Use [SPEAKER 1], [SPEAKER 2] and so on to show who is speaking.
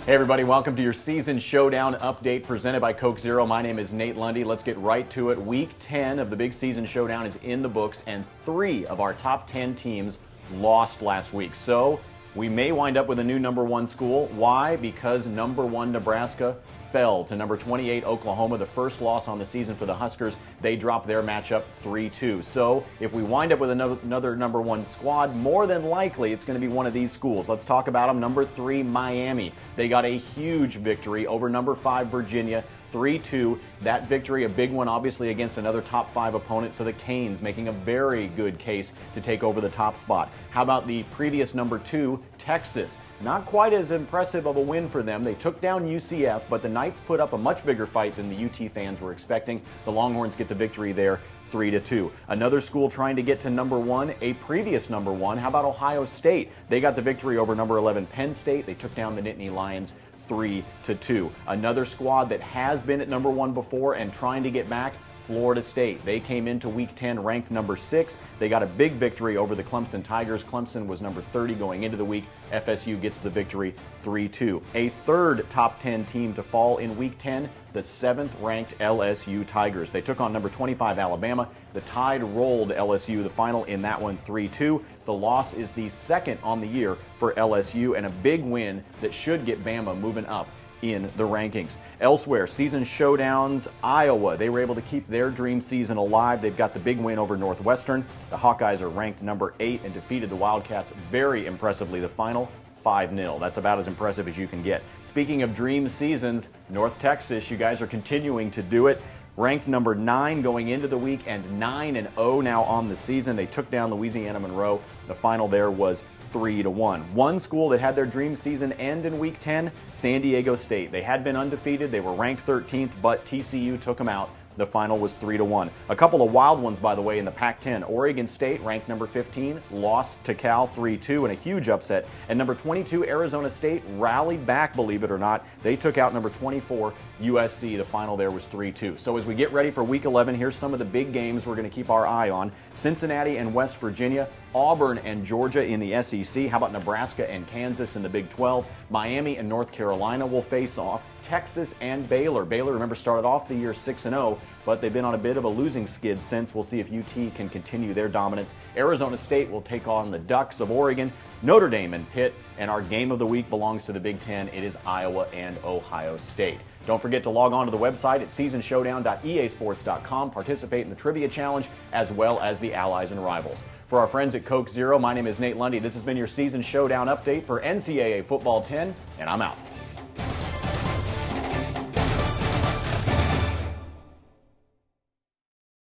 [SPEAKER 1] Hey everybody, welcome to your season showdown update presented by Coke Zero. My name is Nate Lundy. Let's get right to it. Week 10 of the big season showdown is in the books, and 3 of our top 10 teams lost last week. So we may wind up with a new number 1 school. Why? Because number 1 Nebraska fell to number 28 Oklahoma, the first loss on the season for the Huskers. They dropped their matchup 3-2. So if we wind up with another number 1 squad, more than likely it's going to be one of these schools. Let's talk about them. Number 3, Miami. They got a huge victory over number 5 Virginia, 3-2. That victory, a big one obviously against another top 5 opponent, so the Canes making a very good case to take over the top spot. How about the previous number 2, Texas? Not quite as impressive of a win for them. They took down UCF, but the Knights put up a much bigger fight than the UT fans were expecting. The Longhorns get the victory there, 3-2. Another school trying to get to number 1, a previous number 1. How about Ohio State? They got the victory over number 11 Penn State. They took down the Nittany Lions 3-2. Another squad that has been at number 1 before and trying to get back, Florida State. They came into Week 10 ranked number 6. They got a big victory over the Clemson Tigers. Clemson was number 30 going into the week. FSU gets the victory 3-2. A third top 10 team to fall in Week 10, the 7th ranked LSU Tigers. They took on number 25 Alabama. The Tide rolled LSU, the final in that one 3-2. The loss is the 2nd on the year for LSU and a big win that should get Bama moving up in the rankings. Elsewhere, season showdowns, Iowa. They were able to keep their dream season alive. They've got the big win over Northwestern. The Hawkeyes are ranked number 8 and defeated the Wildcats very impressively. The final 5-0. That's about as impressive as you can get. Speaking of dream seasons, North Texas, you guys are continuing to do it. Ranked number 9 going into the week and 9-0 now on the season. They took down Louisiana Monroe. The final there was 3-1. One school that had their dream season end in Week 10, San Diego State. They had been undefeated. They were ranked 13th, but TCU took them out. The final was 3-1. A couple of wild ones, by the way, in the Pac-10. Oregon State, ranked number 15, lost to Cal 3-2 in a huge upset. And number 22, Arizona State, rallied back, believe it or not. They took out number 24, USC. The final there was 3-2. So as we get ready for Week 11, here's some of the big games we're going to keep our eye on. Cincinnati and West Virginia, Auburn and Georgia in the SEC. How about Nebraska and Kansas in the Big 12? Miami and North Carolina will face off. Texas and Baylor. Baylor, remember, started off the year 6-0, but they've been on a bit of a losing skid since. We'll see if UT can continue their dominance. Arizona State will take on the Ducks of Oregon. Notre Dame and Pitt, and our game of the week belongs to the Big Ten. It is Iowa and Ohio State. Don't forget to log on to the website at seasonshowdown.easports.com. Participate in the trivia challenge as well as the allies and rivals. For our friends at Coke Zero, my name is Nate Lundy. This has been your season showdown update for NCAA Football 10, and I'm out.